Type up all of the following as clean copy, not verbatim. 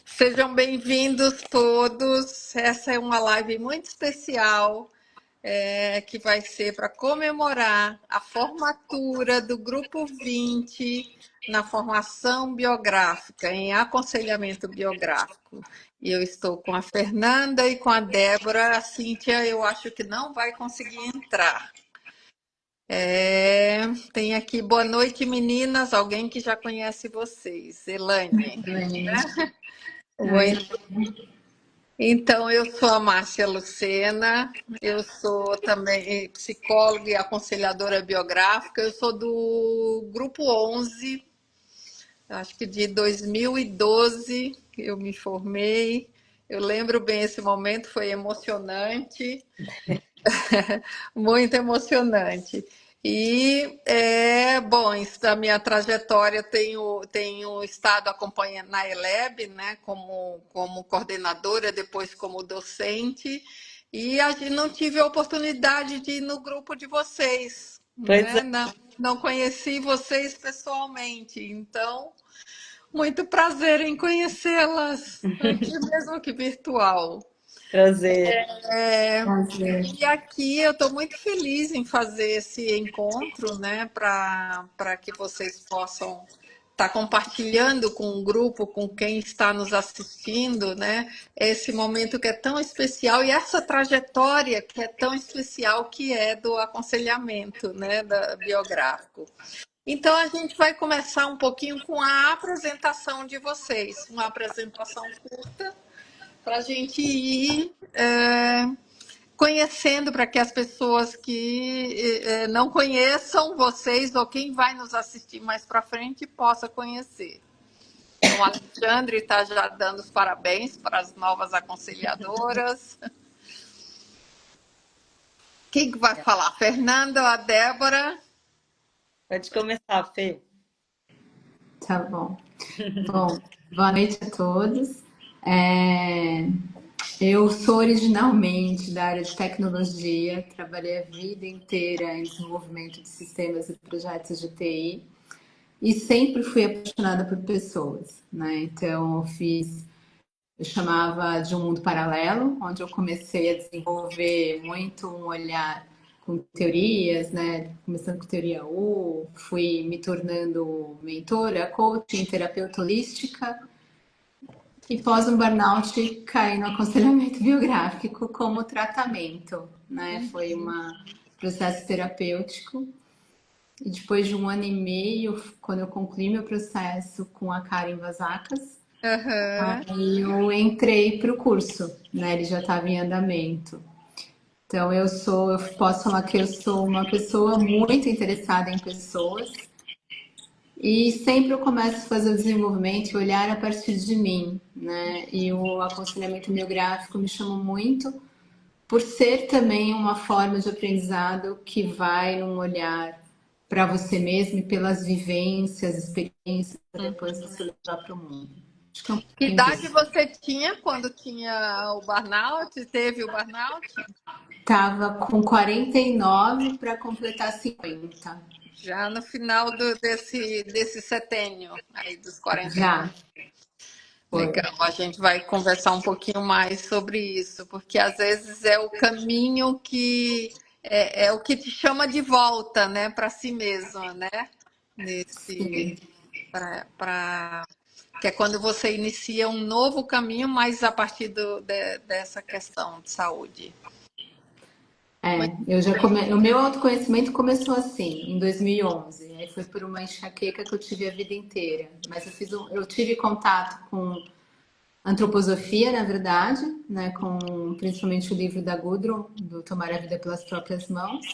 Sejam bem-vindos todos. Essa é uma live muito especial, que vai ser para comemorar a formatura do Grupo 20 na formação biográfica, em aconselhamento biográfico. E eu estou com a Fernanda e com a Débora. A Cíntia, eu acho que não vai conseguir entrar. Tem aqui, boa noite, meninas. Alguém que já conhece vocês. Elaine. Oi. Então, eu sou a Márcia Lucena, eu sou também psicóloga e aconselhadora biográfica, eu sou do Grupo 11, acho que de 2012 que eu me formei. Eu lembro bem esse momento, foi emocionante. Muito emocionante. E, bom, isso da minha trajetória, tenho estado acompanhando na ELEB, né, como coordenadora, depois como docente, e não tive a oportunidade de ir no grupo de vocês, Pois né? é. Não conheci vocês pessoalmente, então, muito prazer em conhecê-las, aqui mesmo que virtual. Prazer. E aqui eu estou muito feliz em fazer esse encontro, né, para que vocês possam estar compartilhando com o grupo, com quem está nos assistindo, né, esse momento que é tão especial e essa trajetória que é tão especial, que é do aconselhamento, né, biográfico. Então a gente vai começar um pouquinho com a apresentação de vocês, uma apresentação curta para a gente ir conhecendo, para que as pessoas que não conheçam vocês ou quem vai nos assistir mais para frente possa conhecer. Então, o Alexandre está já dando os parabéns para as novas aconselhadoras. Quem que vai falar? Fernanda ou a Débora? Pode começar, Fê. Tá bom. Bom, boa noite a todos. É, Eu sou originalmente da área de tecnologia, trabalhei a vida inteira em desenvolvimento de sistemas e projetos de TI e sempre fui apaixonada por pessoas, né? Então, eu chamava de um mundo paralelo, onde eu comecei a desenvolver muito um olhar com teorias, né? Começando com teoria U, fui me tornando mentora, coaching, terapeuta holística e pós um burnout caí no aconselhamento biográfico como tratamento, né? Foi um processo terapêutico. E depois de 1 ano e meio, quando eu concluí meu processo com a Karen Vasacas, aí eu entrei para o curso, né? Ele já estava em andamento. Então eu posso falar que eu sou uma pessoa muito interessada em pessoas e sempre eu começo a fazer o desenvolvimento e olhar a partir de mim, né? E o aconselhamento biográfico me chamou muito por ser também uma forma de aprendizado que vai num olhar para você mesmo e pelas vivências, experiências, para depois você levar para o mundo. Acho que é um Que pouquinho idade disso. você tinha quando tinha o burnout? Teve o burnout? Tava com 49 para completar 50. Já no final desse setênio, aí dos 49. Já. Foi. Legal, a gente vai conversar um pouquinho mais sobre isso, porque às vezes é o caminho que é o que te chama de volta, né, para si mesma, né? Nesse, Sim. que é quando você inicia um novo caminho, mas a partir dessa questão de saúde. O meu autoconhecimento começou assim, em 2011. Aí foi por uma enxaqueca que eu tive a vida inteira. Mas eu tive contato com antroposofia, na verdade, né, com principalmente o livro da Gudrun, do Tomar a Vida pelas Próprias Mãos.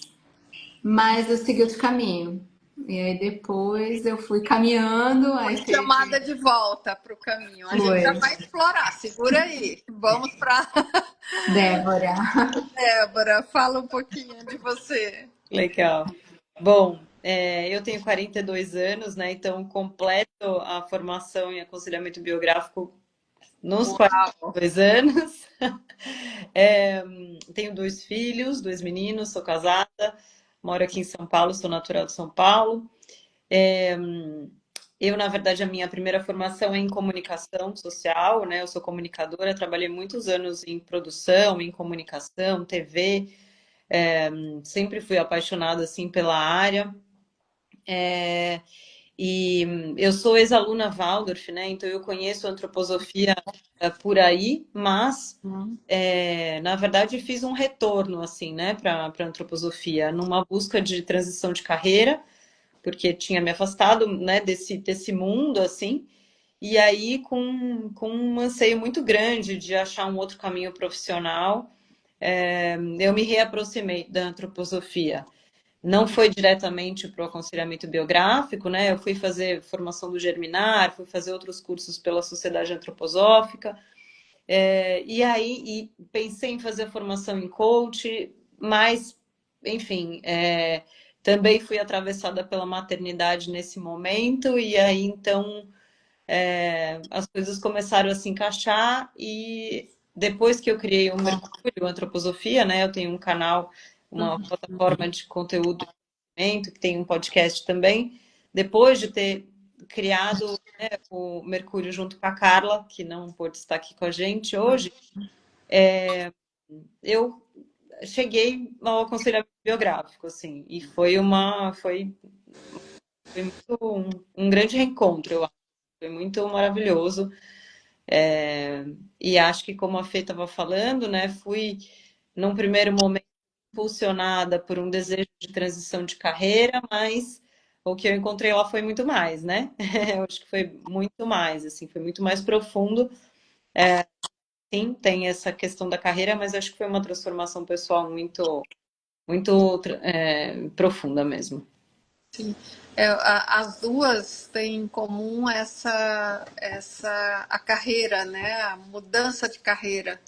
Mas eu segui outro caminho. E aí depois eu fui caminhando, aí Chamada de volta para o caminho. A gente já foi vai explorar, segura aí. Vamos para Débora. Débora, fala um pouquinho de você. Legal. Bom, eu tenho 42 anos, né? Então completo a formação em aconselhamento biográfico nos Uau! 42 anos. Tenho 2 filhos, 2 meninos, sou casada, moro aqui em São Paulo, sou natural de São Paulo. Eu, na verdade, a minha primeira formação é em comunicação social, né? Eu sou comunicadora, trabalhei muitos anos em produção, em comunicação, TV, sempre fui apaixonada, assim, pela área. É, e eu sou ex-aluna Waldorf, né? Então eu conheço a antroposofia por aí, mas na verdade fiz um retorno assim, né, para antroposofia, numa busca de transição de carreira, porque tinha me afastado, né, desse mundo assim. E aí, com um anseio muito grande de achar um outro caminho profissional, eu me reaproximei da antroposofia. Não foi diretamente para o aconselhamento biográfico, né? Eu fui fazer formação do Germinar, fui fazer outros cursos pela Sociedade Antroposófica, e aí pensei em fazer a formação em coach, mas, enfim, também fui atravessada pela maternidade nesse momento, e aí então as coisas começaram a se encaixar e depois que eu criei o Mercúrio Antroposofia, né? Eu tenho um canal, uma plataforma de conteúdo que tem um podcast também. Depois de ter criado, né, o Mercúrio junto com a Carla, que não pôde estar aqui com a gente hoje, eu cheguei ao aconselhamento biográfico, assim, e foi muito um grande reencontro, eu acho. Foi muito maravilhoso. E acho que, como a Fê estava falando, né, fui, num primeiro momento, impulsionada por um desejo de transição de carreira, mas o que eu encontrei lá foi muito mais, né? Eu acho que foi muito mais, assim, foi muito mais profundo. Sim, tem essa questão da carreira, mas acho que foi uma transformação pessoal muito profunda mesmo. Sim. As duas têm em comum essa a carreira, né? A mudança de carreira,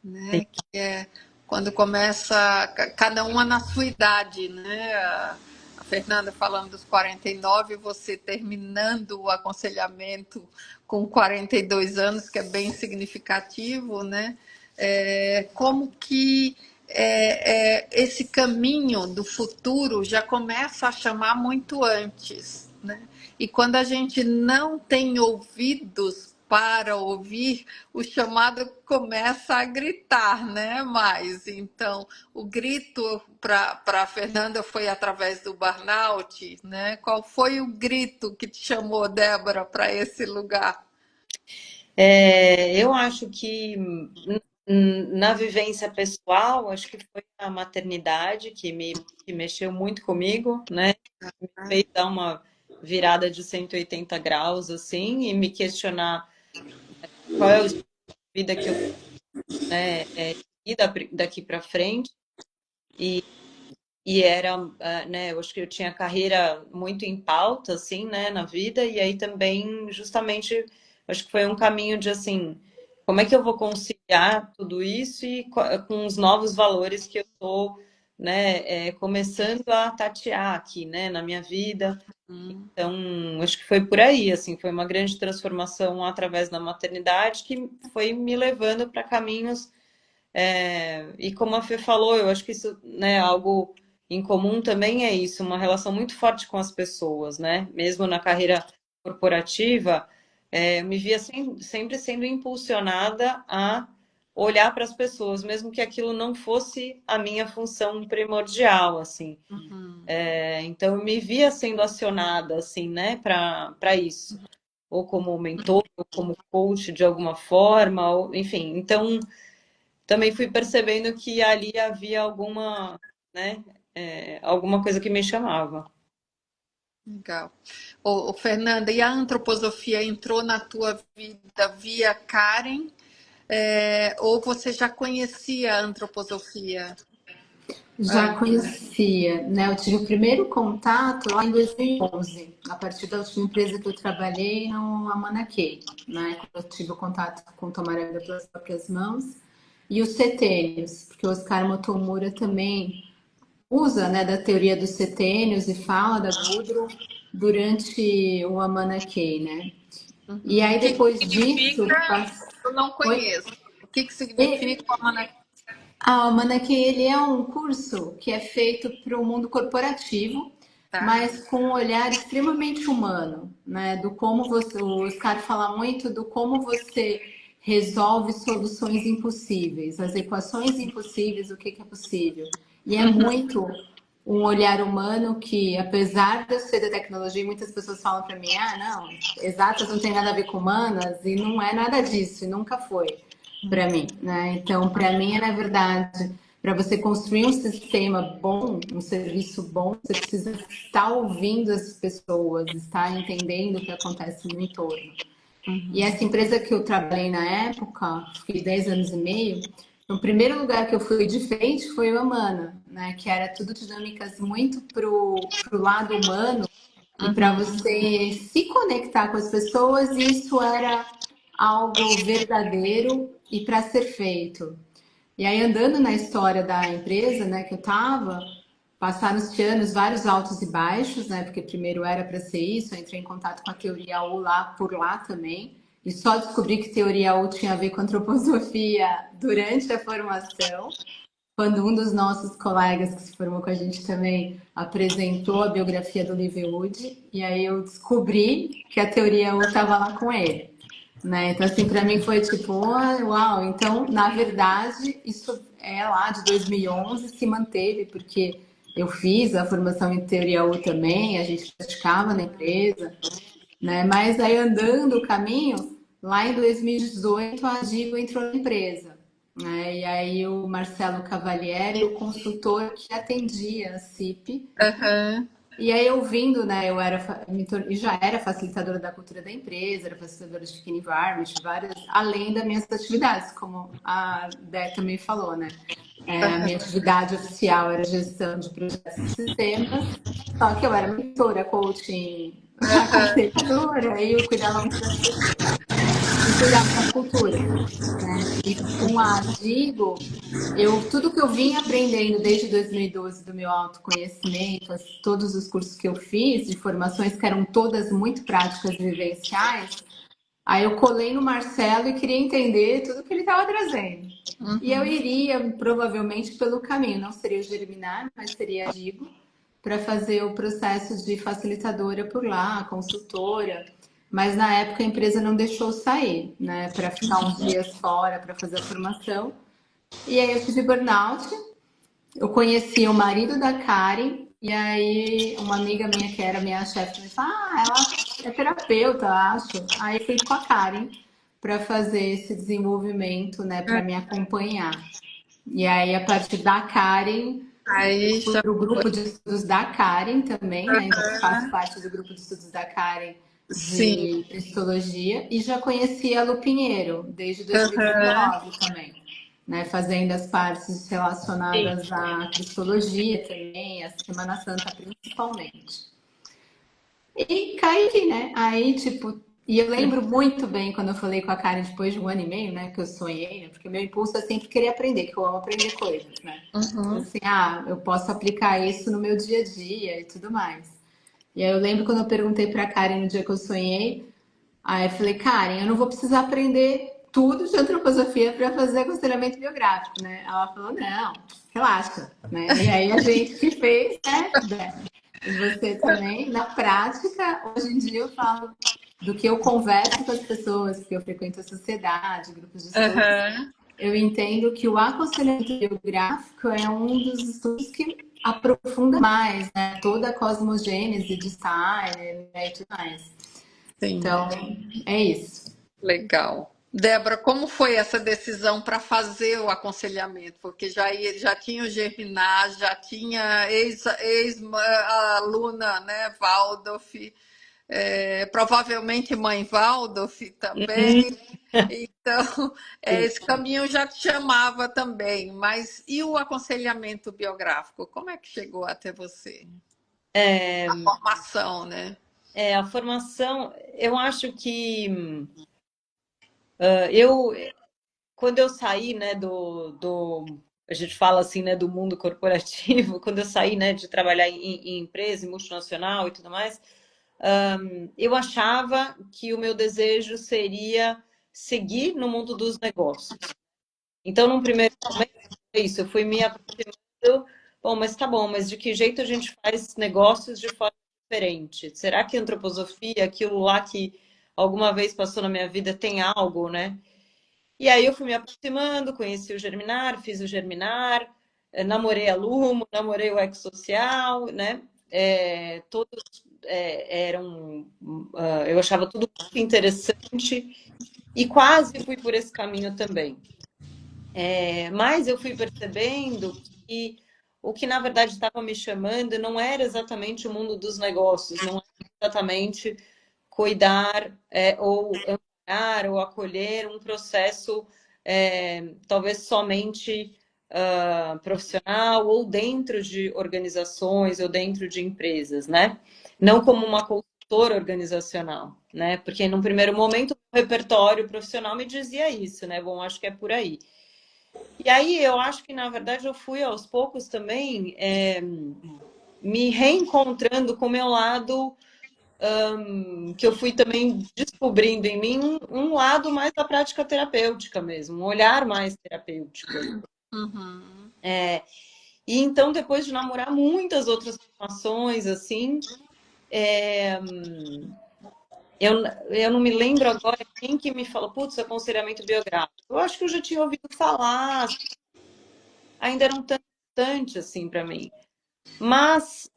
Sim. né? Que é quando começa cada uma na sua idade, né? A Fernanda falando dos 49, você terminando o aconselhamento com 42 anos, que é bem significativo, né? Como que esse caminho do futuro já começa a chamar muito antes, né? E quando a gente não tem ouvidos para ouvir, o chamado começa a gritar, né? Mais então, o grito para a Fernanda foi através do burnout, né? Qual foi o grito que te chamou, Débora, para esse lugar? Eu acho que na vivência pessoal, acho que foi a maternidade que mexeu muito comigo, né? Me fez dar uma virada de 180 graus, assim, e me questionar qual é o estilo de vida que eu, né, seguir daqui para frente. E era, né, eu acho que eu tinha carreira muito em pauta, assim, né, na vida, e aí também, justamente, acho que foi um caminho de, assim, como é que eu vou conciliar tudo isso e com os novos valores que eu tô, né, começando a tatear aqui, né, na minha vida. Então, acho que foi por aí, assim, foi uma grande transformação através da maternidade que foi me levando para caminhos e como a Fê falou, eu acho que isso, né, algo em comum também é isso, uma relação muito forte com as pessoas, né? Mesmo na carreira corporativa, eu me via sempre sendo impulsionada a olhar para as pessoas, mesmo que aquilo não fosse a minha função primordial, assim. Então, eu me via sendo acionada, assim, né, para isso. Ou como mentor, ou como coach de alguma forma, ou, enfim. Então, também fui percebendo que ali havia alguma, né, alguma coisa que me chamava. Legal. Fernanda, e a antroposofia entrou na tua vida via Karen, ou você já conhecia a antroposofia Já antes? conhecia, né? Eu tive o primeiro contato lá em 2011, a partir da última empresa que eu trabalhei, no Amanaquei, né? Quando eu tive o contato com tomar a vida pelas próprias mãos. E os setênios, porque o Oscar Motomura também usa, né, da teoria dos setênios e fala da Gudrun durante o Amanaquei, né? E Uhum. O aí que depois disso, significa? Eu não Oi? conheço. O que E- significa o Almanac? A Almanac, ele é um curso que é feito para o mundo corporativo, Tá. mas com um olhar extremamente humano, né? Do como você, o Scott fala muito do como você resolve soluções impossíveis, as equações impossíveis, o que que é possível. E é muito um olhar humano que, apesar de eu ser da tecnologia, muitas pessoas falam para mim, ah, não, exatas não tem nada a ver com humanas, e não é nada disso, e nunca foi para mim, né? Então, para mim, é na verdade, para você construir um sistema bom, um serviço bom, você precisa estar ouvindo as pessoas, estar entendendo o que acontece no entorno. E essa empresa que eu trabalhei na época, fiquei 10 anos e meio, o primeiro lugar que eu fui de frente foi o Amana, né? Que era tudo dinâmicas muito pro lado humano e para você se conectar com as pessoas, e isso era algo verdadeiro e para ser feito. E aí, andando na história da empresa, né, que eu estava, passaram-se anos, vários altos e baixos, né, porque primeiro era para ser isso, eu entrei em contato com a teoria U lá, por lá também, e só descobri que teoria U tinha a ver com antroposofia durante a formação, quando um dos nossos colegas que se formou com a gente também apresentou a biografia do Liverwood, e aí eu descobri que a teoria U estava lá com ele. Né? Então, assim, para mim foi tipo, uau, então, na verdade, isso é lá de 2011, se manteve, porque eu fiz a formação em teoria U também, a gente praticava na empresa, né? Mas aí andando o caminho, lá em 2018 a Digo entrou na empresa, né? E aí o Marcelo Cavalieri, o consultor que atendia a CIP, Aham. e aí, ouvindo, né, eu era, e já era facilitadora da cultura da empresa, era facilitadora de pequeno environment, várias, além das minhas atividades, como a Dé também falou, né? A minha atividade oficial era gestão de projetos e sistemas, só que eu era mentora, coaching, aconselhadora, e eu cuidava muito das pessoas e cuidava da cultura, né? E com a Digo, tudo que eu vim aprendendo desde 2012 do meu autoconhecimento, todos os cursos que eu fiz, de formações que eram todas muito práticas e vivenciais, aí eu colei no Marcelo e queria entender tudo que ele estava trazendo. E eu iria, provavelmente, pelo caminho, não seria o Germinar, mas seria a Digo, para fazer o processo de facilitadora por lá, consultora. Mas na época a empresa não deixou sair, né, para ficar uns dias fora para fazer a formação. E aí eu tive burnout. Eu conheci o marido da Karen, e aí uma amiga minha que era minha chefe me disse: ah, ela é terapeuta, acho. Aí fui com a Karen para fazer esse desenvolvimento, né, para me acompanhar. E aí, a partir da Karen, Aí fui já para o foi. grupo de estudos da Karen também, né? Então, faço parte do grupo de estudos da Karen Sim. de histologia e já conheci a Lu Pinheiro desde Aham. 2019 também, né? Fazendo as partes relacionadas à cristologia também, à Semana Santa principalmente. E caí, né? Aí, tipo, e eu lembro muito bem quando eu falei com a Karen depois de um ano e meio, né? Que eu sonhei, né? Porque meu impulso é sempre querer aprender, que eu amo aprender coisas, né? Então, Uhum. assim, eu posso aplicar isso no meu dia a dia e tudo mais. E aí eu lembro quando eu perguntei pra Karen no dia que eu sonhei, aí eu falei, Karen, eu não vou precisar aprender tudo de antroposofia para fazer aconselhamento biográfico, né? Ela falou, não, relaxa, né? E aí a gente que fez, né? E você também, na prática, hoje em dia eu falo do que eu converso com as pessoas, porque eu frequento a sociedade, grupos de estudos, Aham. eu entendo que o aconselhamento biográfico é um dos estudos que aprofunda mais, né? Toda a cosmogênese de Steiner, né, e tudo mais. Sim. Então, é isso. Legal. Débora, como foi essa decisão para fazer o aconselhamento? Porque já tinha o Germinar, já tinha ex-aluna, né, Waldorf, provavelmente mãe Waldorf Uhum. também. Então, esse caminho já te chamava também. Mas e o aconselhamento biográfico? Como é que chegou até você? A formação, né? A formação, eu acho que eu, quando eu saí, né, a gente fala assim, né, do mundo corporativo, quando eu saí, né, de trabalhar em empresa, em multinacional e tudo mais, eu achava que o meu desejo seria seguir no mundo dos negócios. Então, num primeiro momento, é isso, eu fui me aproximando. bom, mas tá bom, mas de que jeito a gente faz negócios de forma diferente? Será que antroposofia, aquilo lá que alguma vez passou na minha vida, tem algo, né? E aí eu fui me aproximando, conheci o Germinar, fiz o Germinar, namorei a Lumo, namorei o Ex-Social, né? Todos eram... eu achava tudo muito interessante e quase fui por esse caminho também. Mas eu fui percebendo que o que na verdade estava me chamando não era exatamente o mundo dos negócios, não era exatamente cuidar ou amparar ou acolher um processo talvez somente profissional ou dentro de organizações ou dentro de empresas, né? Não como uma consultora organizacional, né? Porque num primeiro momento o repertório profissional me dizia isso, né? Bom, acho que é por aí. E aí eu acho que, na verdade, eu fui aos poucos também me reencontrando com o meu lado, que eu fui também descobrindo em mim um lado mais da prática terapêutica mesmo, um olhar mais terapêutico. Uhum. E então, depois de namorar muitas outras formações, assim, eu não me lembro agora quem que me falou, putz, aconselhamento biográfico. Eu acho que eu já tinha ouvido falar, ainda era um tanto distante, assim, para mim. Mas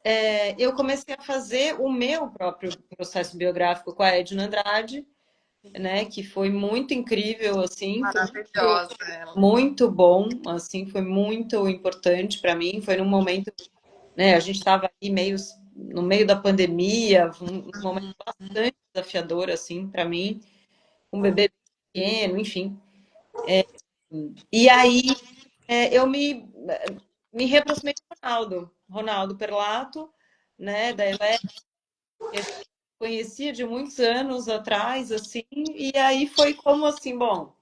eu comecei a fazer o meu próprio processo biográfico com a Edna Andrade, né, que foi muito incrível, assim, foi Maravilhosa ela. muito bom, assim, foi muito importante para mim. Foi num momento, né, a gente estava aí no meio da pandemia, um momento bastante desafiador, assim, para mim, um bebê pequeno, enfim. E aí eu me reaproximei do Ronaldo Perlato, né, da Eleve, que a gente conhecia de muitos anos atrás, assim, e aí foi como assim, bom,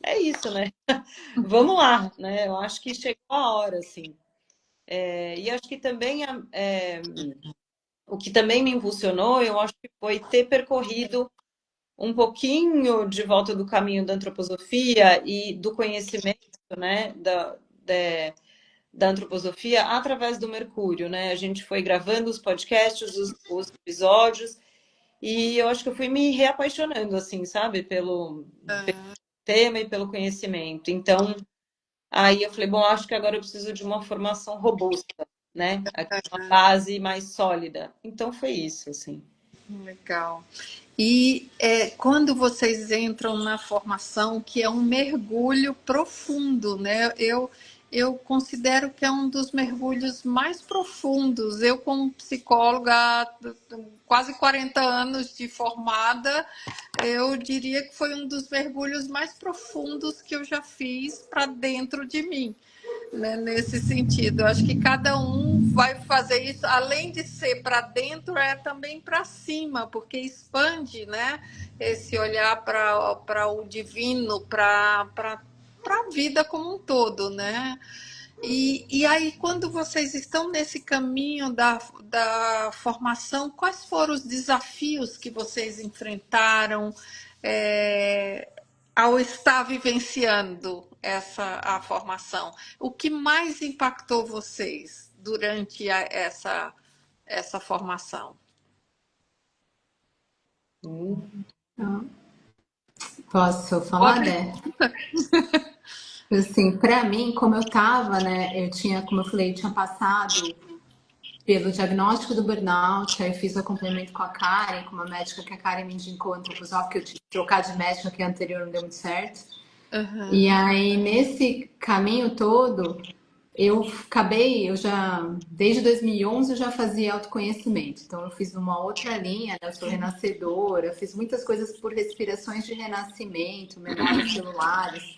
é isso, né? Vamos lá, né? Eu acho que chegou a hora, assim. E acho que também o que também me impulsionou, eu acho que foi ter percorrido um pouquinho de volta do caminho da antroposofia e do conhecimento, né, da antroposofia através do Mercúrio, né? A gente foi gravando os podcasts, os episódios, e eu acho que eu fui me reapaixonando, assim, sabe? Pelo tema e pelo conhecimento. Então, aí eu falei, bom, acho que agora eu preciso de uma formação robusta, né? Uma base mais sólida. Então foi isso, assim. Legal. E quando vocês entram na formação, que é um mergulho profundo, né? Eu considero que é um dos mergulhos mais profundos. Eu, como psicóloga, há quase 40 anos de formada, eu diria que foi um dos mergulhos mais profundos que eu já fiz para dentro de mim, né, nesse sentido. Eu acho que cada um vai fazer isso, além de ser para dentro, é também para cima, porque expande, né, esse olhar para o divino, para a vida como um todo, né? E aí, quando vocês estão nesse caminho da formação, quais foram os desafios que vocês enfrentaram é, ao estar vivenciando a formação? O que mais impactou vocês durante essa formação? Posso falar, Dé? Assim, para mim, como eu tava, né, eu tinha, como eu falei, tinha passado pelo diagnóstico do burnout, aí fiz o acompanhamento com a Karen, com uma médica que a Karen me indicou antroposófica, que eu tive que trocar de médica, que a anterior não deu muito certo. Uhum. E aí, nesse caminho todo, desde 2011 eu já fazia autoconhecimento. Então, eu fiz uma outra linha, né? Eu sou renascedora, fiz muitas coisas por respirações de renascimento, memórias celulares,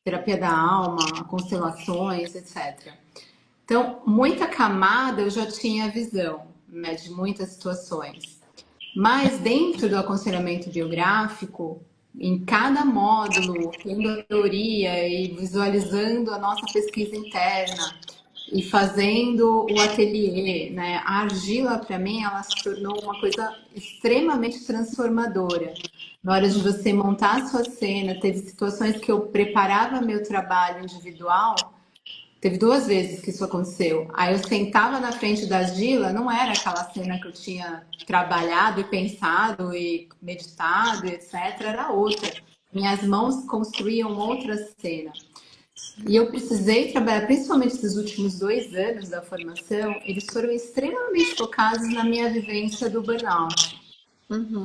terapia da alma, constelações, etc. Então, muita camada eu já tinha visão, né, de muitas situações. Mas dentro do aconselhamento biográfico, em cada módulo, tendo a teoria e visualizando a nossa pesquisa interna e fazendo o ateliê, né? A argila, para mim, ela se tornou uma coisa extremamente transformadora. Na hora de você montar a sua cena, teve situações que eu preparava meu trabalho individual Teve 2 vezes que isso aconteceu. Aí eu sentava na frente da Gila, não era aquela cena que eu tinha trabalhado e pensado e meditado, etc. Era outra. Minhas mãos construíam outra cena. E eu precisei trabalhar, principalmente esses últimos 2 anos da formação, eles foram extremamente focados na minha vivência do burnout.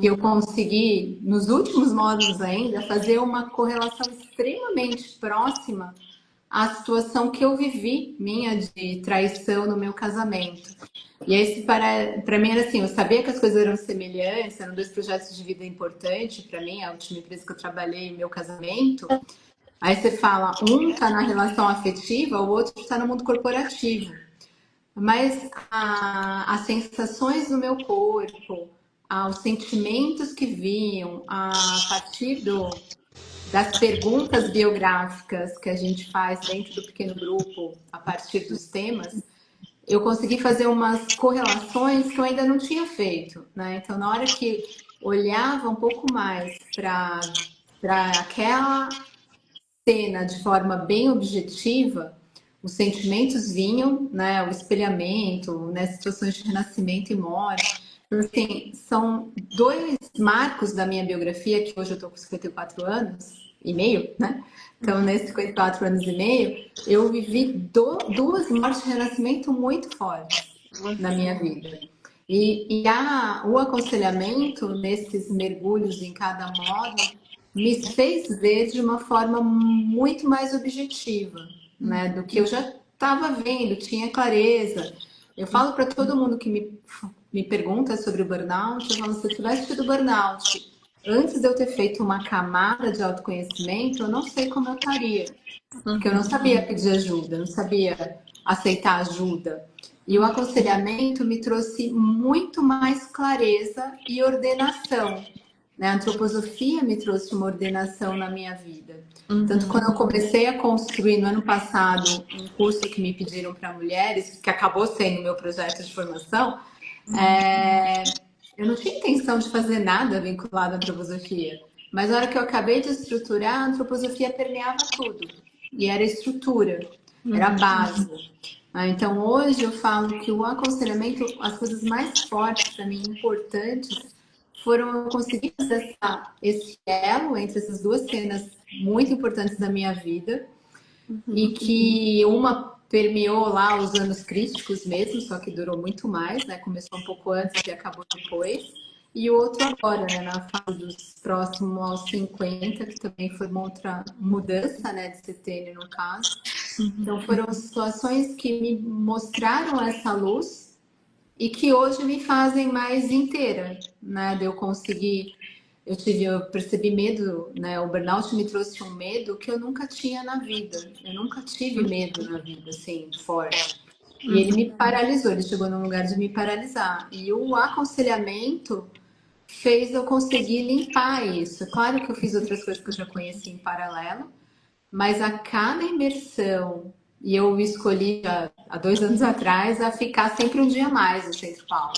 Que eu consegui, nos últimos módulos ainda, fazer uma correlação extremamente próxima à situação que eu vivi, minha de traição no meu casamento. E aí, para mim, era assim, eu sabia que as coisas eram semelhantes, eram 2 projetos de vida importantes para mim, a última empresa que eu trabalhei, meu casamento. Aí você fala, um está na relação afetiva, o outro está no mundo corporativo. Mas as sensações do meu corpo, os sentimentos que vinham a partir das perguntas biográficas que a gente faz dentro do pequeno grupo, a partir dos temas, eu consegui fazer umas correlações que eu ainda não tinha feito, né? Então, na hora que olhava um pouco mais para aquela cena de forma bem objetiva, os sentimentos vinham, né? O espelhamento, né? Situações de renascimento e morte. Então, assim, são 2 marcos da minha biografia, que hoje eu estou com 54 anos e meio, né? Então, nesses 54 anos e meio, eu vivi 2 mortes de renascimento muito fortes na minha vida. O aconselhamento nesses mergulhos em cada módulo me fez ver de uma forma muito mais objetiva, né, do que eu já estava vendo, tinha clareza. Eu falo para todo mundo que me pergunta sobre o burnout, eu falo, se eu tivesse tido burnout antes de eu ter feito uma camada de autoconhecimento, eu não sei como eu estaria. Porque eu não sabia pedir ajuda, não sabia aceitar ajuda. E o aconselhamento me trouxe muito mais clareza e ordenação. Né? A antroposofia me trouxe uma ordenação na minha vida. Tanto quando eu comecei a construir no ano passado um curso que me pediram para mulheres, que acabou sendo meu projeto de formação, eu não tinha intenção de fazer nada vinculado à antroposofia. Mas na hora que eu acabei de estruturar, a antroposofia permeava tudo. E era estrutura, era base. Então, hoje eu falo que o aconselhamento, as coisas mais fortes para mim, importantes, foram eu conseguir acessar esse elo entre essas 2 cenas muito importantes da minha vida, e que uma permeou lá os anos críticos mesmo, só que durou muito mais, né? Começou um pouco antes e acabou depois. E o outro agora, né? Na fase dos próximos aos 50, que também foi uma outra mudança, né? De setênio, no caso. Então, foram situações que me mostraram essa luz e que hoje me fazem mais inteira, né? De eu conseguir... Eu percebi medo, né? O burnout me trouxe um medo que eu nunca tinha na vida. Eu nunca tive medo na vida, assim, forte. E ele me paralisou, ele chegou num lugar de me paralisar. E o aconselhamento fez eu conseguir limpar isso. Claro que eu fiz outras coisas que eu já conhecia em paralelo, mas a cada imersão, e eu escolhi há 2 anos atrás, a ficar sempre um dia a mais no Centro Paulo.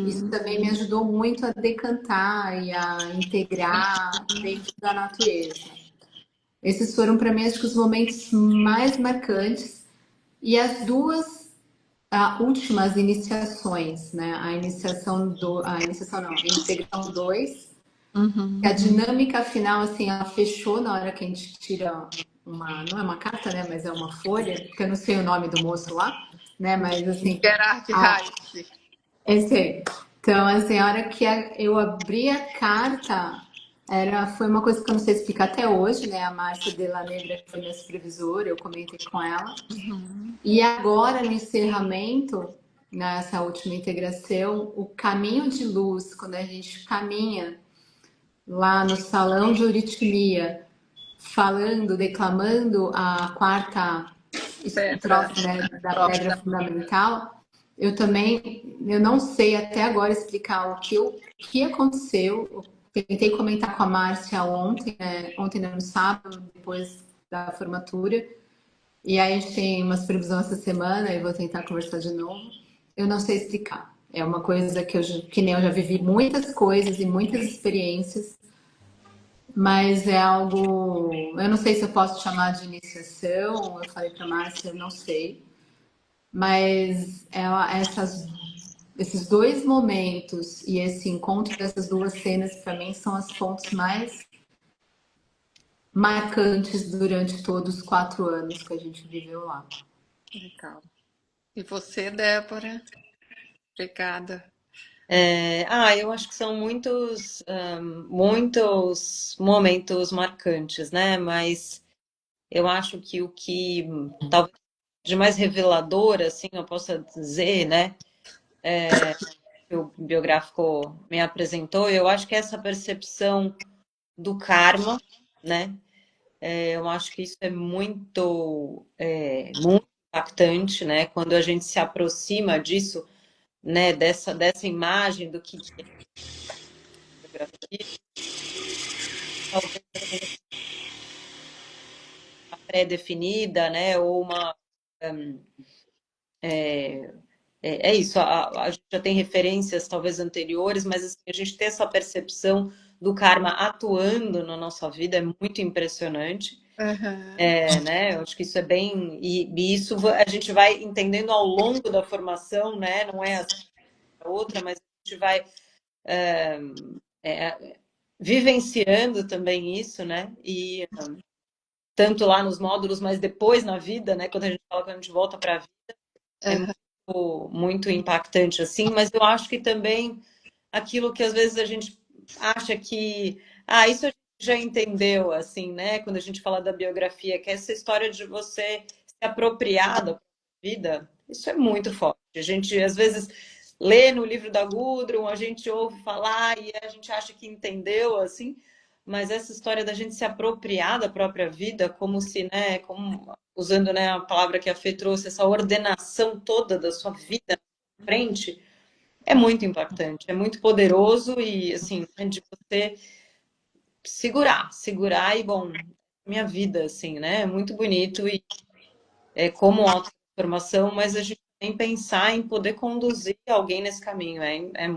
Isso também me ajudou muito a decantar e a integrar dentro da natureza. Esses foram para mim, acho que os momentos mais marcantes. E as 2 últimas iniciações, né? A iniciação a integração 2, que a dinâmica final, assim, ela fechou na hora que a gente tira não é uma carta, né? Mas é uma folha, porque eu não sei o nome do moço lá, né? Mas assim. Gerard Reich. Então, assim, a hora que eu abri a carta, foi uma coisa que eu não sei explicar até hoje, né? A Márcia Della Negra, que foi minha supervisora, eu comentei com ela. E agora, no encerramento, nessa última integração, o caminho de luz, quando a gente caminha lá no salão de euritmia, declamando a 4ª estrofe, né, da pedra fundamental, eu não sei até agora explicar o que aconteceu. Eu tentei comentar com a Márcia ontem, né? Ontem no sábado, depois da formatura, e aí a gente tem uma supervisão essa semana e vou tentar conversar de novo. Eu não sei explicar. É uma coisa que nem eu já vivi muitas coisas e muitas experiências mas é algo. Eu não sei se eu posso chamar de iniciação. Eu falei para Márcia, eu não sei. Mas esses dois momentos e esse encontro dessas duas cenas, para mim, são as pontos mais marcantes durante todos os 4 anos que a gente viveu lá. Legal. E você, Débora? Obrigada. Eu acho que são muitos momentos marcantes, né? Mas eu acho que o que talvez de mais revelador, assim, eu possa dizer, né? Que o biográfico me apresentou, eu acho que é essa percepção do karma, né? Eu acho que isso é muito impactante, né? Quando a gente se aproxima disso, né? Dessa imagem do que é a biografia, talvez uma pré-definida, né? Ou uma é isso, a gente já tem referências talvez anteriores, mas assim, a gente ter essa percepção do karma atuando na nossa vida é muito impressionante. Uhum. Né? Eu acho que isso é bem. E isso a gente vai entendendo ao longo da formação, né? Não é assim a outra, mas a gente vai é, vivenciando também isso, né? E tanto lá nos módulos, mas depois na vida, né? Quando a gente fala que a gente volta para a vida, é Uhum. muito impactante, assim, mas eu acho que também aquilo que às vezes a gente acha que, isso a gente já entendeu, assim, né? Quando a gente fala da biografia, que é essa história de você se apropriar da vida, isso é muito forte. A gente, às vezes, lê no livro da Gudrun, a gente ouve falar e a gente acha que entendeu, assim, mas essa história da gente se apropriar da própria vida, como se, né, como, usando, né, a palavra que a Fê trouxe, essa ordenação toda da sua vida à frente, é muito impactante, é muito poderoso e, assim, né, de você segurar e, bom, minha vida, assim, né? É muito bonito e é como autotransformação, mas a gente tem pensar em poder conduzir alguém nesse caminho, é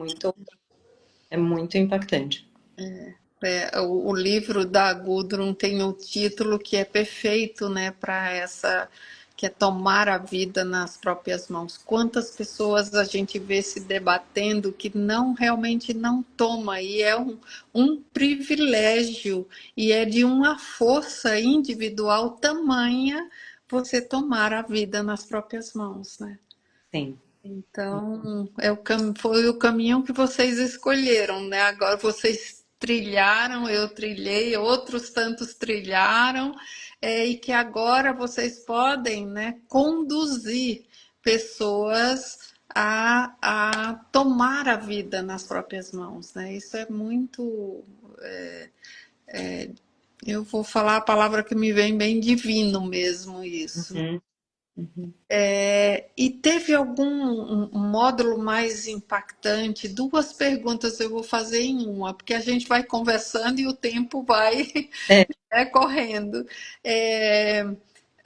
muito impactante. O livro da Gudrun tem um título que é perfeito, né, para essa, que é tomar a vida nas próprias mãos. Quantas pessoas a gente vê se debatendo que não realmente não toma, e é um privilégio, e é de uma força individual tamanha você tomar a vida nas próprias mãos, né? Sim. Então, foi o caminho que vocês escolheram, né? Agora vocês trilharam, eu trilhei, outros tantos trilharam, e que agora vocês podem, né, conduzir pessoas a tomar a vida nas próprias mãos, né? Isso é muito. Eu vou falar a palavra que me vem bem divino mesmo, isso. Uhum, uhum. E teve algum módulo mais impactante? Duas perguntas eu vou fazer em uma, porque a gente vai conversando e o tempo vai É, correndo. É,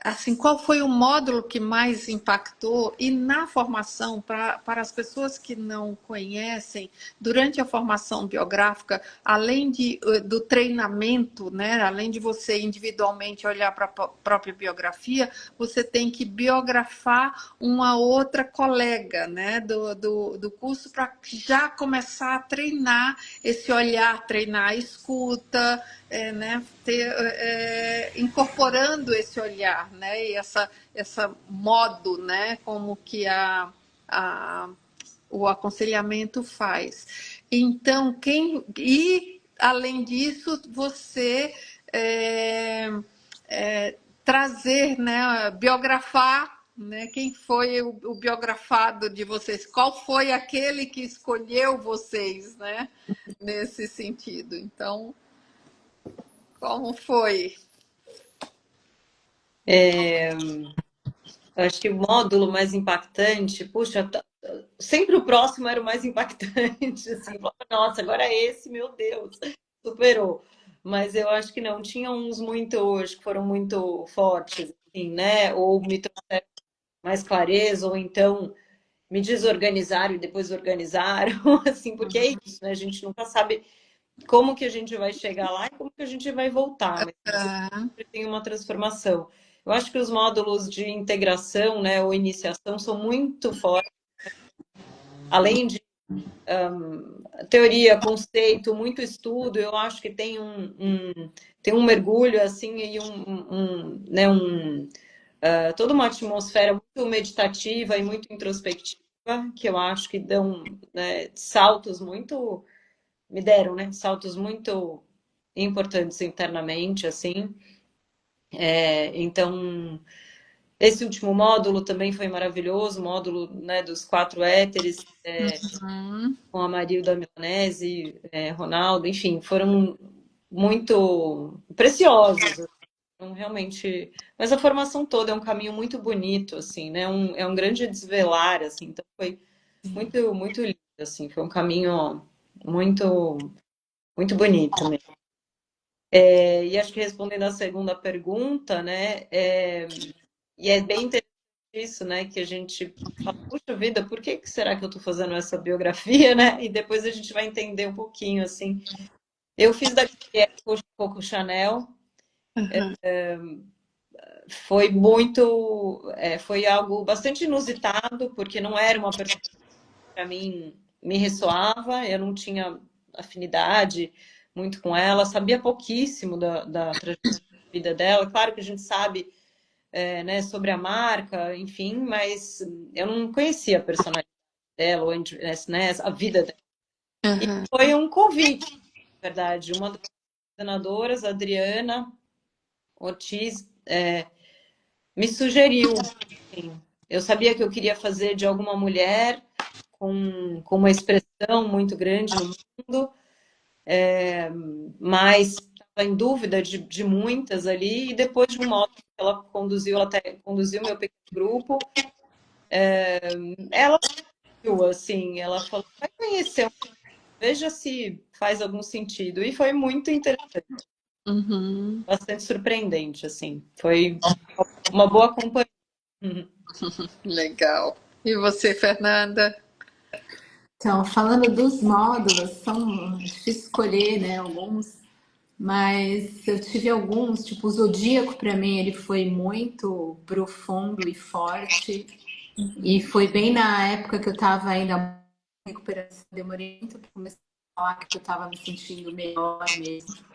assim, qual foi o módulo que mais impactou? E na formação, para as pessoas que não conhecem, durante a formação biográfica, além do treinamento, né, além de você individualmente olhar para a própria biografia, você tem que biografar uma outra colega, né, do curso para já começar a treinar esse olhar, treinar a escuta, né, incorporando esse olhar, né, e essa modo, né, como que o aconselhamento faz. Então, além disso, você trazer, né, biografar, né, quem foi o biografado de vocês, qual foi aquele que escolheu vocês, né, nesse sentido. Então, como foi? eu acho que o módulo mais impactante, puxa, sempre o próximo era o mais impactante, assim, nossa, agora é esse, meu Deus, superou. Mas eu acho que não, tinha uns muito, acho que foram muito fortes, assim, né? Ou me trouxeram mais clareza, ou então me desorganizaram e depois organizaram, assim, porque é isso, né? A gente nunca sabe como que a gente vai chegar lá e como que a gente vai voltar, mas Ah, sempre tem uma transformação. Eu acho que os módulos de integração, né, ou iniciação são muito fortes, além de teoria, conceito, muito estudo, eu acho que tem tem um mergulho assim e né, toda uma atmosfera muito meditativa e muito introspectiva, que eu acho que dão, né, saltos muito, me deram, né, saltos muito importantes internamente, assim. Então, esse último módulo também foi maravilhoso, o módulo, né, dos 4 éteres, hum, com a Marilda Milanese, Ronaldo, enfim, foram muito preciosos. Então, realmente, mas a formação toda é um caminho muito bonito, assim, né? É um grande desvelar, assim. Então foi muito lindo, assim. Foi um caminho muito muito bonito mesmo. E acho que respondendo a segunda pergunta, né? E é bem interessante isso, né? Que a gente fala, puxa vida, por que será que eu estou fazendo essa biografia, né? E depois a gente vai entender um pouquinho, assim. Eu fiz da Coco Chanel. uhum, Foi muito, foi algo bastante inusitado, porque não era uma pessoa que para mim me ressoava, eu não tinha afinidade muito com ela, sabia pouquíssimo da trajetória de vida dela. Claro que a gente sabe, né, sobre a marca, enfim, mas eu não conhecia a personalidade dela, né, a vida dela. E uhum. foi um convite, na verdade, uma das coordenadoras, a Adriana Ortiz, me sugeriu. Sim. Eu sabia que eu queria fazer de alguma mulher com uma expressão muito grande no mundo, mas estava em dúvida de muitas ali, e depois de um modo que ela até conduziu meu pequeno grupo, ela viu, assim, ela falou, vai conhecer, veja se faz algum sentido. E foi muito interessante, Uhum. bastante surpreendente, assim. Foi uma boa companhia. Uhum. Legal. E você, Fernanda? Então, falando dos módulos, são difícil escolher, né, alguns, mas eu tive alguns, tipo o Zodíaco para mim ele foi muito profundo e forte, e foi bem na época que eu estava ainda em recuperação, demorei muito para começar a falar que eu estava me sentindo melhor mesmo.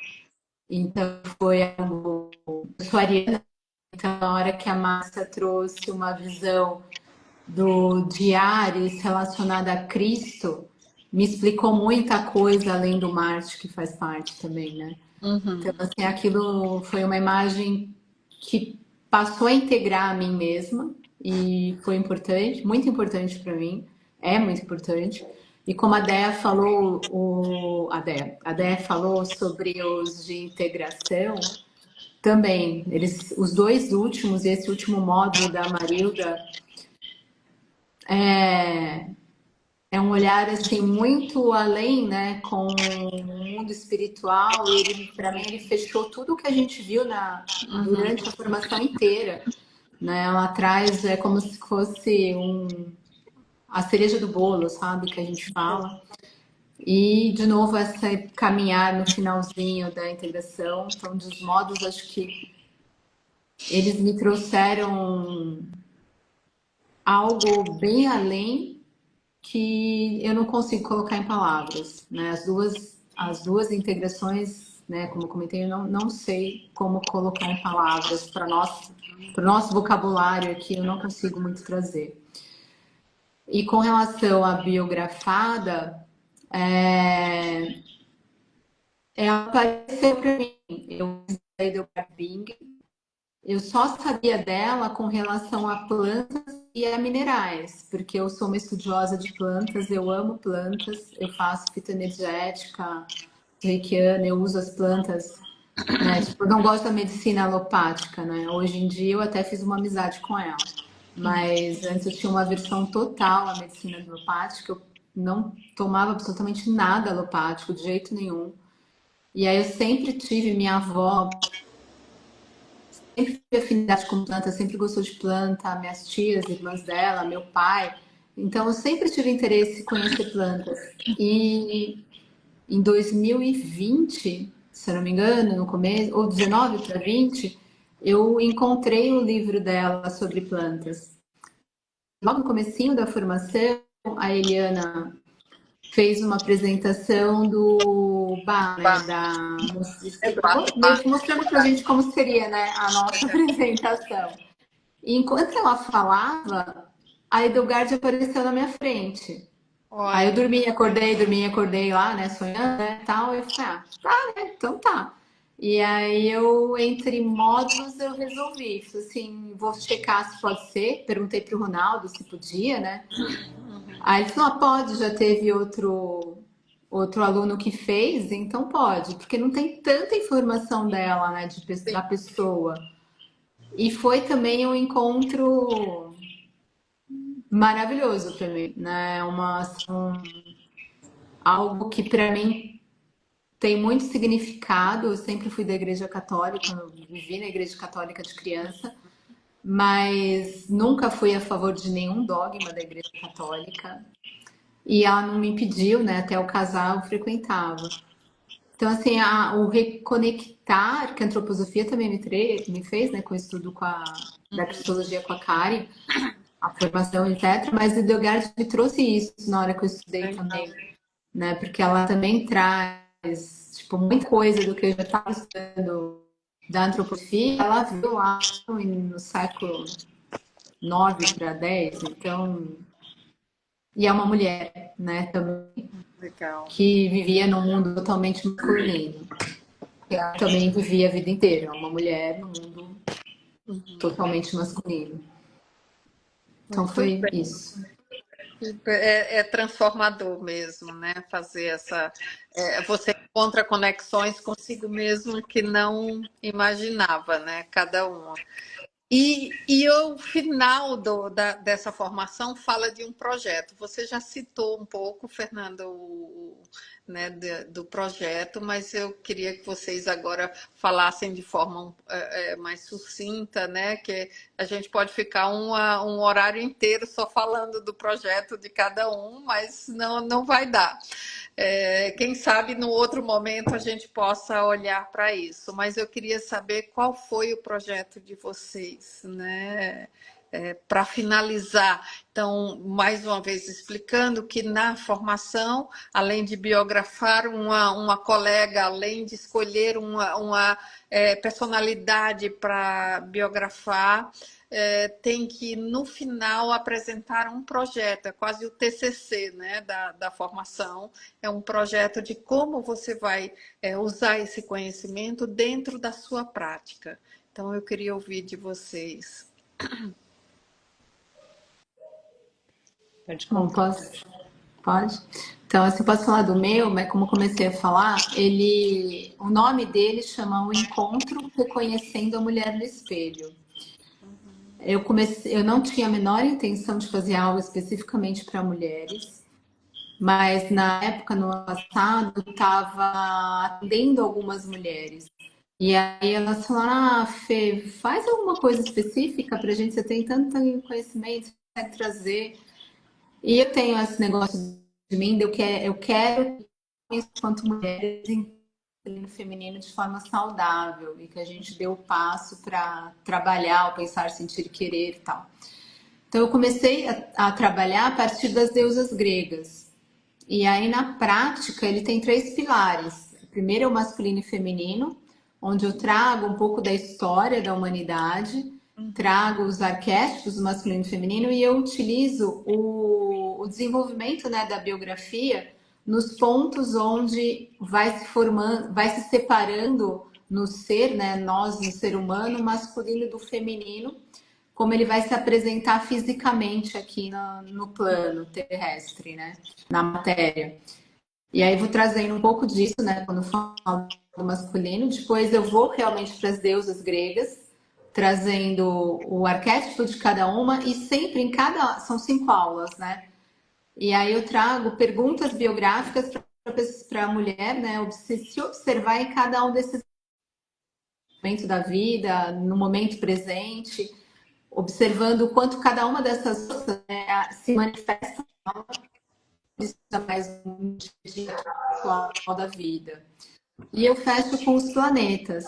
Então foi algo, eu sou ariana, então na hora que a Márcia trouxe uma visão de Ares relacionada a Cristo, me explicou muita coisa além do Marte, que faz parte também, né? Então, Uhum. assim, aquilo foi uma imagem que passou a integrar a mim mesma e foi importante, muito importante para mim, é muito importante. E como a Déa falou, a Déa falou sobre os de integração, também, eles, os dois últimos e esse último módulo da Marilda, é um olhar assim muito além, né, com o mundo espiritual. E ele, para mim, ele fechou tudo que a gente viu durante a formação inteira, né? Lá atrás é como se fosse a cereja do bolo, sabe, que a gente fala. E de novo essa caminhar no finalzinho da integração. Então, dos modos, acho que eles me trouxeram algo bem além que eu não consigo colocar em palavras, né? As duas integrações, né? Como eu comentei, eu não sei como colocar em palavras para o nosso vocabulário aqui, eu não consigo muito trazer. E com relação à biografada, ela apareceu para mim. Eu fiz do Bing. Eu só sabia dela com relação a plantas e a minerais, porque eu sou uma estudiosa de plantas, eu amo plantas, eu faço fitoenergética, reikiana, eu uso as plantas, né? Tipo, eu não gosto da medicina alopática, né? Hoje em dia eu até fiz uma amizade com ela, mas antes eu tinha uma aversão total à medicina alopática, eu não tomava absolutamente nada alopático, de jeito nenhum. E aí eu sempre tive minha avó sempre tive afinidade com planta, sempre gostou de planta, minhas tias, irmãs dela, meu pai. Então, eu sempre tive interesse em conhecer plantas. E em 2020, se eu não me engano, no começo, ou 19 para 20, eu encontrei o livro dela sobre plantas. Logo no comecinho da formação, a Eliana fez uma apresentação do bar, né, É meio que mostrando pra gente como seria, né, a nossa apresentação. E enquanto ela falava, a Edelgard apareceu na minha frente. Aí eu Olha, dormi, acordei lá, né, sonhando, né, tal, e eu falei, tá, né, então tá. E aí eu, entre módulos, eu resolvi, falei assim, vou checar se pode ser, perguntei pro Ronaldo se podia, né, aí ele falou, pode, já teve outro aluno que fez, então pode, porque não tem tanta informação dela, né, da sim, pessoa. E foi também um encontro maravilhoso para mim, né, algo que para mim tem muito significado. Eu sempre fui da Igreja Católica, eu vivi na Igreja Católica de criança, mas nunca fui a favor de nenhum dogma da Igreja Católica. E ela não me impediu, né? Até o casal eu frequentava. Então, assim, o reconectar, que a antroposofia também me fez, né? Com o estudo da psicologia com a Karen, a formação, etc. Mas o Edelgard me trouxe isso na hora que eu estudei legal. também, né? Porque ela também traz, tipo, muita coisa do que eu já estava estudando da antroposofia, ela viu lá no século 9 para 10, então, e é uma mulher, né, também, Legal. que vivia num mundo totalmente masculino. Ela também vivia a vida inteira, uma mulher num mundo totalmente masculino. Então Muito foi bem. isso. É transformador mesmo, né? Fazer essa. Você encontra conexões consigo mesmo que não imaginava, né? Cada uma. E o final dessa formação fala de um projeto. Você já citou um pouco, Fernando, né, do projeto, mas eu queria que vocês agora falassem de forma mais sucinta, né? Que a gente pode ficar um horário inteiro só falando do projeto de cada um, mas não vai dar. Quem sabe no outro momento a gente possa olhar para isso, mas eu queria saber qual foi o projeto de vocês, né? Para finalizar, então, mais uma vez explicando que na formação, além de biografar uma colega, além de escolher uma personalidade para biografar, tem que, no final, apresentar um projeto, é quase o TCC, né, da formação, é um projeto de como você vai usar esse conhecimento dentro da sua prática. Então, eu queria ouvir de vocês. Pode Bom, contar. pode? Então, assim, eu posso falar do meu, mas como eu comecei a falar, o nome dele chama O Encontro Reconhecendo a Mulher no Espelho. Eu não tinha a menor intenção de fazer algo especificamente para mulheres, mas na época, no ano passado, eu estava atendendo algumas mulheres. E aí elas falaram, Fê, faz alguma coisa específica para a gente, você tem tanto conhecimento, você consegue trazer. E eu tenho esse negócio de mim, eu quero isso quanto mulheres no feminino de forma saudável e que a gente dê o passo para trabalhar o pensar, sentir, querer e tal. Então eu comecei a trabalhar a partir das deusas gregas. E aí na prática ele tem três pilares. O primeiro é o masculino e feminino, onde eu trago um pouco da história da humanidade, trago os arquétipos do masculino e feminino e eu utilizo o desenvolvimento, né, da biografia nos pontos onde vai se formando, vai se separando no ser, né, nós no ser humano, o masculino do feminino, como ele vai se apresentar fisicamente aqui no plano terrestre, né, na matéria. E aí vou trazendo um pouco disso, né, quando eu falo do masculino. Depois eu vou realmente para as deusas gregas, trazendo o arquétipo de cada uma e sempre são 5 aulas, né? E aí eu trago perguntas biográficas para a mulher, né, se observar em cada um desses momentos da vida, no momento presente, observando o quanto cada uma dessas, né, se manifesta isso é mais um dia atual da vida. E eu fecho com os planetas.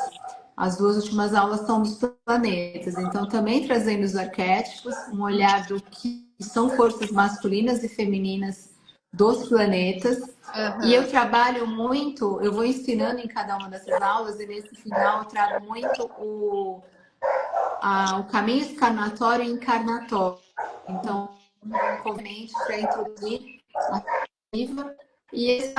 As duas últimas aulas são dos planetas. Então, também trazendo os arquétipos, um olhar do que são forças masculinas e femininas dos planetas. E eu trabalho muito, eu vou ensinando em cada uma dessas aulas, e nesse final eu trago muito o caminho excarnatório e encarnatório. Então, um conveniente para introduzir a viva e esse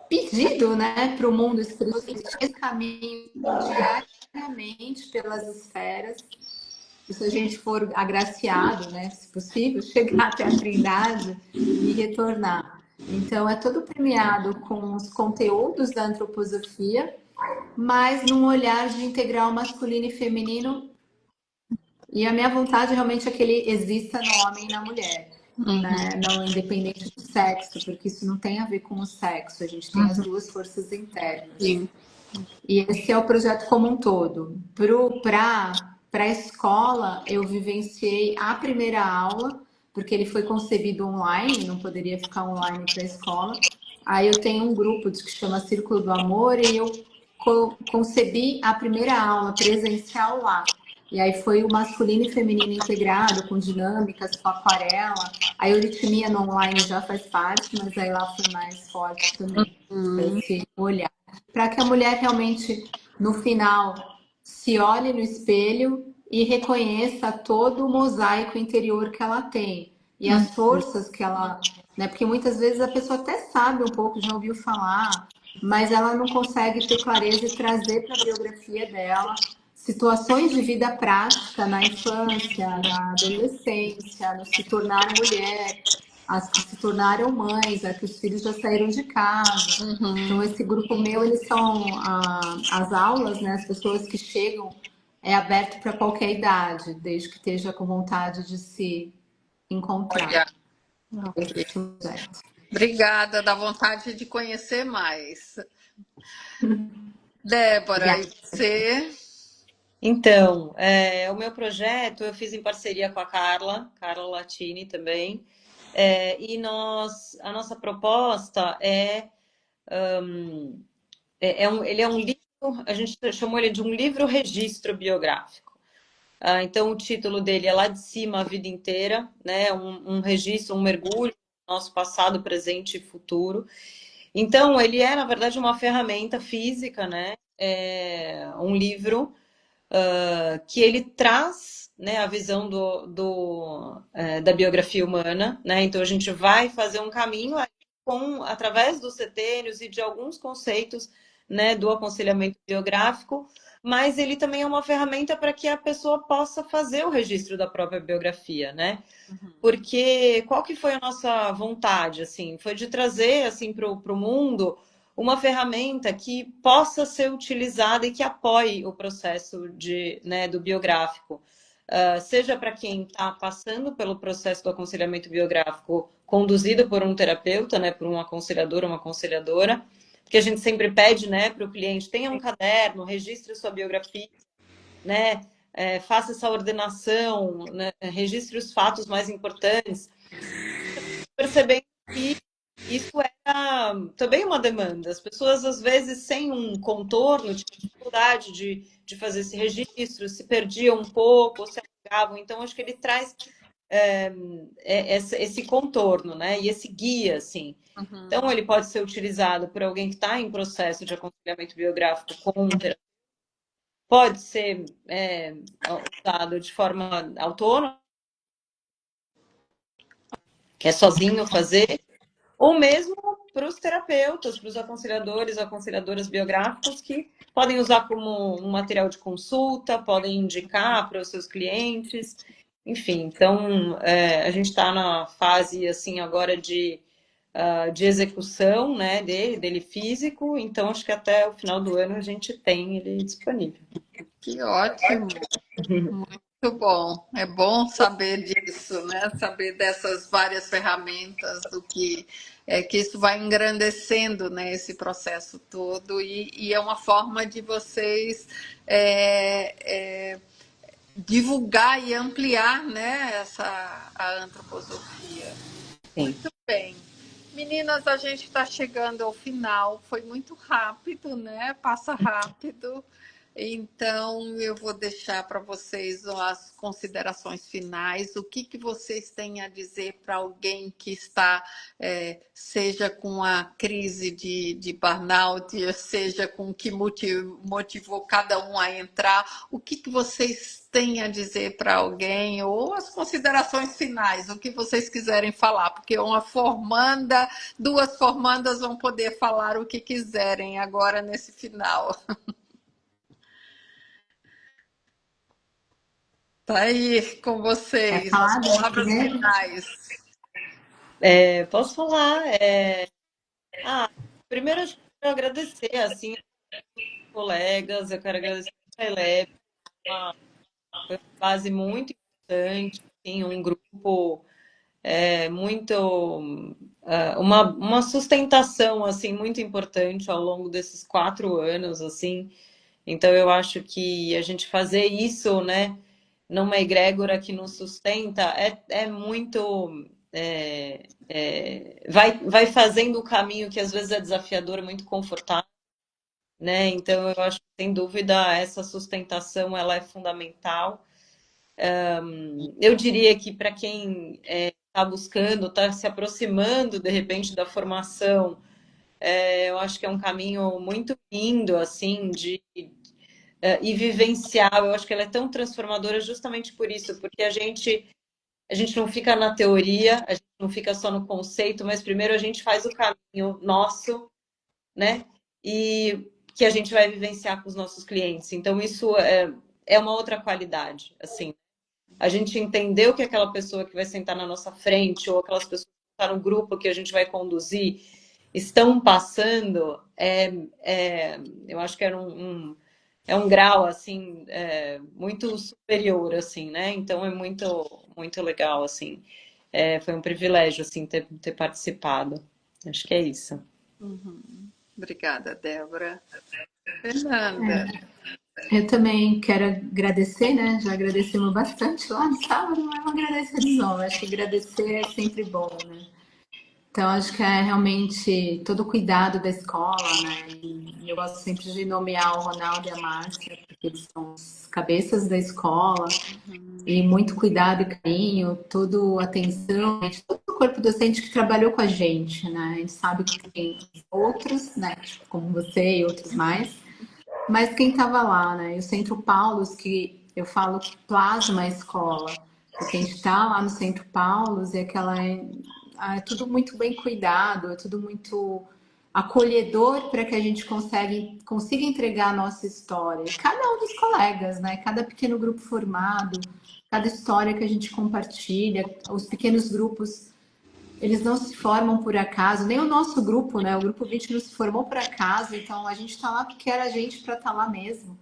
pedido, né, para o mundo espiritual, esse caminho diariamente pelas esferas. E se a gente for agraciado, né, se possível, chegar até a Trindade e retornar. Então, é todo premiado com os conteúdos da antroposofia, mas num olhar de integrar o masculino e feminino. E a minha vontade realmente é que ele exista no homem e na mulher, né? Não independente do sexo, porque isso não tem a ver com o sexo, a gente tem as duas forças internas. Sim. E esse é o projeto como um todo. Para a escola, eu vivenciei a primeira aula, porque ele foi concebido online, não poderia ficar online para a escola. Aí eu tenho um grupo que chama Círculo do Amor e eu concebi a primeira aula presencial lá. E aí foi o masculino e feminino integrado, com dinâmicas, com aquarela. A euritmia no online já faz parte, mas aí lá foi mais forte também, esse olhar. Para que a mulher realmente, no final, se olhe no espelho e reconheça todo o mosaico interior que ela tem. E as forças que ela... Né? Porque muitas vezes a pessoa até sabe um pouco, já ouviu falar, mas ela não consegue ter clareza e trazer para a biografia dela situações de vida prática na infância, na adolescência, no se tornar mulher, as que se tornaram mães, as que os filhos já saíram de casa. Então, esse grupo meu, eles são as aulas, né? As pessoas que chegam, é aberto para qualquer idade, desde que esteja com vontade de se encontrar. Okay. Obrigada, dá vontade de conhecer mais. Débora, e você? Então, o meu projeto eu fiz em parceria com a Carla Latini também, e a nossa proposta ele é um livro, a gente chamou ele de um livro-registro biográfico. Então, o título dele é Lá de Cima a Vida Inteira, né? Um registro, um mergulho no nosso passado, presente e futuro. Então, ele é, na verdade, uma ferramenta física, né? Um livro que ele traz, né, a visão da biografia humana, né? Então, a gente vai fazer um caminho através dos setênios e de alguns conceitos, né, do aconselhamento biográfico, mas ele também é uma ferramenta para que a pessoa possa fazer o registro da própria biografia, né? Porque qual que foi a nossa vontade, assim? Foi de trazer, assim, para o mundo uma ferramenta que possa ser utilizada e que apoie o processo do biográfico. Seja para quem está passando pelo processo do aconselhamento biográfico conduzido por um terapeuta, né, por um aconselhador ou uma aconselhadora, porque a gente sempre pede, né, para o cliente, tenha um caderno, registre sua biografia, né, faça essa ordenação, né, registre os fatos mais importantes, percebendo que isso era também uma demanda. As pessoas, às vezes, sem um contorno, tinham dificuldade de fazer esse registro, se perdiam um pouco, ou se apagavam. Então, acho que ele traz esse contorno, né? E esse guia, assim. Então, ele pode ser utilizado por alguém que está em processo de aconselhamento biográfico com um terapeuta. Pode ser usado de forma autônoma, que é sozinho fazer, ou mesmo para os terapeutas, para os aconselhadores, aconselhadoras biográficos, que podem usar como um material de consulta, podem indicar para os seus clientes, enfim. Então, a gente está na fase, assim, agora de execução, né, dele físico, então acho que até o final do ano a gente tem ele disponível. Que ótimo! Muito bom. É bom saber disso, né? Saber dessas várias ferramentas, do que isso vai engrandecendo, né, esse processo todo, e é uma forma de vocês divulgar e ampliar, né, a antroposofia. Sim. Muito bem. Meninas, a gente está chegando ao final. Foi muito rápido, né? Passa rápido. Então, eu vou deixar para vocês as considerações finais. O que vocês têm a dizer para alguém que está, seja com a crise de burnout, seja com o que motivou cada um a entrar? O que vocês têm a dizer para alguém? Ou as considerações finais, o que vocês quiserem falar? Porque uma formanda, duas formandas vão poder falar o que quiserem agora nesse final. Tá aí com Quer vocês, as falar, Dani, palavras primeiro? finais. Posso falar? Primeiro, eu quero agradecer, assim, colegas, eu quero agradecer a Eleve, foi uma base muito importante, assim, um grupo muito, uma sustentação, assim, muito importante ao longo desses 4 anos, assim, então eu acho que a gente fazer isso, né, numa egrégora que nos sustenta, é muito, vai fazendo o caminho que às vezes é desafiador, muito confortável, né? Então, eu acho que, sem dúvida, essa sustentação ela é fundamental. Eu diria que para quem está buscando, está se aproximando, de repente, da formação, eu acho que é um caminho muito lindo, assim, e vivencial. Eu acho que ela é tão transformadora justamente por isso, porque a gente não fica na teoria, a gente não fica só no conceito, mas primeiro a gente faz o caminho nosso, né? E que a gente vai vivenciar com os nossos clientes. Então, isso é uma outra qualidade, assim. A gente entender o que aquela pessoa que vai sentar na nossa frente ou aquelas pessoas que estão no grupo que a gente vai conduzir estão passando, eu acho que é um grau, assim, muito superior, assim, né? Então, é muito, muito legal, assim. Foi um privilégio, assim, ter participado. Acho que é isso. Obrigada, Débora. Fernanda. Eu também quero agradecer, né? Já agradecemos bastante lá no sábado, mas vou agradecer de novo. Acho que agradecer é sempre bom, né? Então, acho que é realmente todo o cuidado da escola, né? E eu gosto sempre de nomear o Ronaldo e a Márcia, porque eles são os cabeças da escola, e muito cuidado e carinho, toda atenção, todo o corpo docente que trabalhou com a gente, né? A gente sabe que tem outros, né? Tipo, como você e outros mais, mas quem estava lá, né? E o Centro Paulus, que eu falo que plasma a escola, porque a gente está lá no Centro Paulus e é tudo muito bem cuidado, é tudo muito acolhedor para que a gente consiga entregar a nossa história. E cada um dos colegas, né? Cada pequeno grupo formado, cada história que a gente compartilha, os pequenos grupos, eles não se formam por acaso, nem o nosso grupo, né? O grupo 20 não se formou por acaso, então a gente está lá porque era a gente para estar lá mesmo.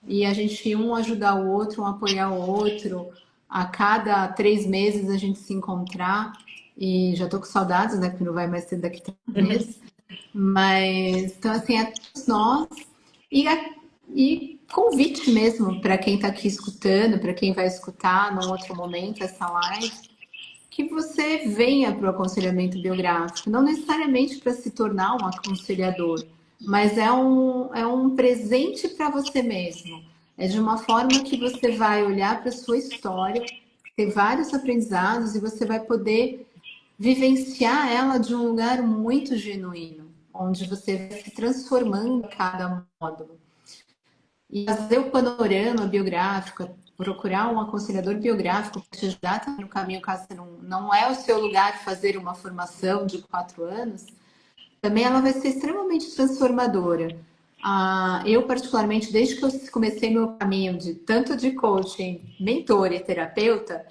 E a gente um ajudar o outro, um apoiar o outro, a cada 3 meses a gente se encontrar. E já tô com saudades, né? Porque não vai mais ser daqui a 3 meses. Mas, então, assim, é todos nós. E convite mesmo para quem está aqui escutando, para quem vai escutar num outro momento essa live, que você venha para o aconselhamento biográfico, não necessariamente para se tornar um aconselhador, mas é um presente para você mesmo. É de uma forma que você vai olhar para a sua história, ter vários aprendizados e você vai poder vivenciar ela de um lugar muito genuíno, onde você vai se transformando a cada módulo. E fazer o panorama biográfico, procurar um aconselhador biográfico para te ajudar no caminho, caso você não é o seu lugar fazer uma formação de 4 anos, também ela vai ser extremamente transformadora. Eu, particularmente, desde que eu comecei meu caminho tanto de coaching, mentor e terapeuta,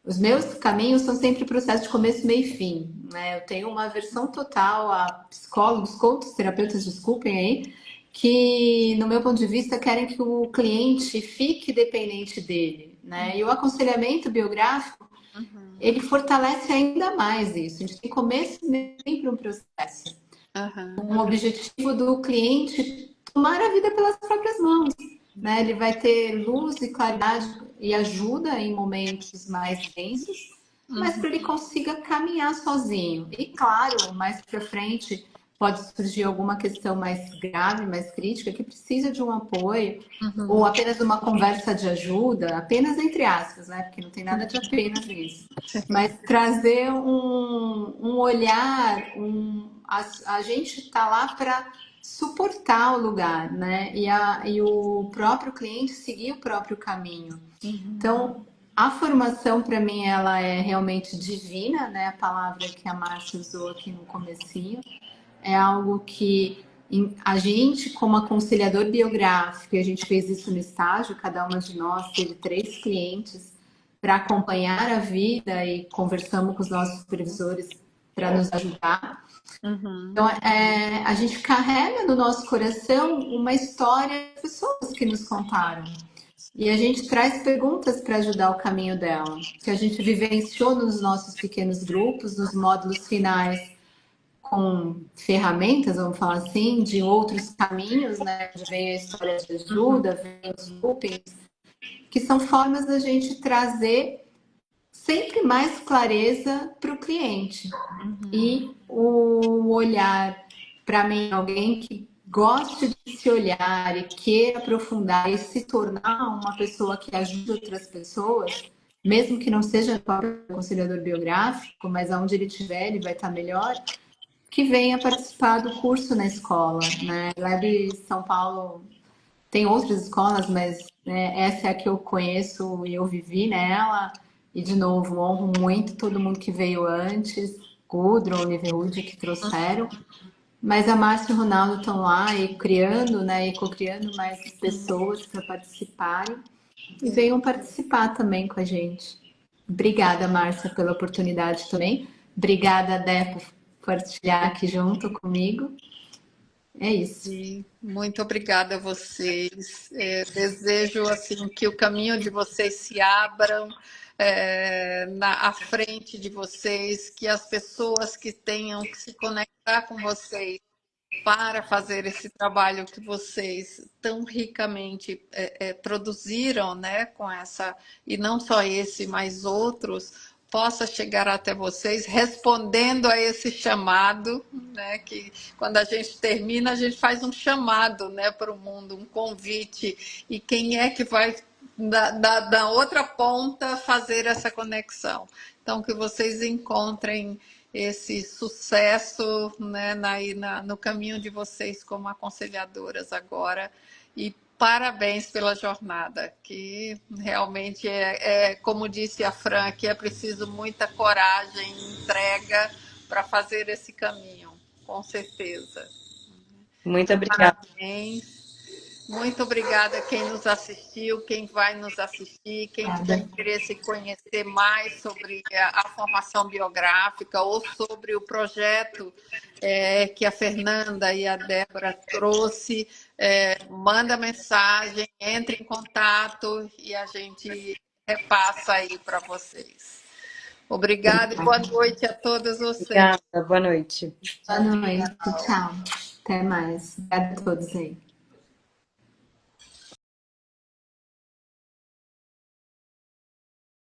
os meus caminhos são sempre processo de começo, meio e fim, né? Eu tenho uma aversão total a psicólogos, coaches, terapeutas, desculpem aí, que, no meu ponto de vista, querem que o cliente fique dependente dele, né? E o aconselhamento biográfico, ele fortalece ainda mais isso. A gente tem começo e sempre um processo. Um objetivo do cliente tomar a vida pelas próprias mãos, né? Ele vai ter luz e claridade e ajuda em momentos mais densos, mas para ele consiga caminhar sozinho. E claro, mais para frente pode surgir alguma questão mais grave, mais crítica, que precisa de um apoio, ou apenas uma conversa de ajuda, apenas entre aspas, né? Porque não tem nada de apenas nisso. Mas trazer um olhar, a gente está lá para suportar o lugar, né? E o próprio cliente seguir o próprio caminho. Então, a formação, para mim, ela é realmente divina, né? A palavra que a Márcia usou aqui no comecinho. É algo que a gente, como aconselhador biográfico, e a gente fez isso no estágio, cada uma de nós teve 3 clientes para acompanhar a vida e conversamos com os nossos supervisores para nos ajudar. Então, a gente carrega no nosso coração uma história de pessoas que nos contaram. E a gente traz perguntas para ajudar o caminho dela, que a gente vivenciou nos nossos pequenos grupos, nos módulos finais, com ferramentas, vamos falar assim, de outros caminhos, né? Onde vem a história de ajuda, vem os loopings, que são formas da gente trazer sempre mais clareza para o cliente. E o olhar, para mim, alguém que goste de se olhar e queira aprofundar e se tornar uma pessoa que ajuda outras pessoas, mesmo que não seja o próprio aconselhador biográfico, mas aonde ele estiver, ele vai estar melhor, que venha participar do curso na escola, né? Lab São Paulo tem outras escolas, mas né, essa é a que eu conheço e eu vivi nela. E, de novo, honro muito todo mundo que veio antes, Gudrun, Niverud, que trouxeram. Mas a Márcia e o Ronaldo estão lá e criando, né? E co-criando mais pessoas para participarem. E venham participar também com a gente. Obrigada, Márcia, pela oportunidade também. Obrigada, Dé, por compartilhar aqui junto comigo. É isso. E muito obrigada a vocês. Desejo assim que o caminho de vocês se abram à frente de vocês, que as pessoas que tenham que se conectar com vocês para fazer esse trabalho que vocês tão ricamente produziram, né, com essa, e não só esse, mas outros, possa chegar até vocês respondendo a esse chamado, né, que quando a gente termina, a gente faz um chamado, né, para o mundo, um convite, e quem é que vai da outra ponta fazer essa conexão. Então, que vocês encontrem esse sucesso, né, no caminho de vocês como aconselhadoras agora. E parabéns pela jornada, que realmente como disse a Fran, que é preciso muita coragem e entrega para fazer esse caminho, com certeza. Muito obrigada. Parabéns. Muito obrigada a quem nos assistiu, quem vai nos assistir, quem tiver interesse em conhecer mais sobre a formação biográfica ou sobre o projeto que a Fernanda e a Débora trouxe, manda mensagem, entre em contato e a gente repassa aí para vocês. Obrigada e boa noite a todas vocês. Obrigada, boa noite. Boa noite, tchau. Até mais. Obrigada a todos aí.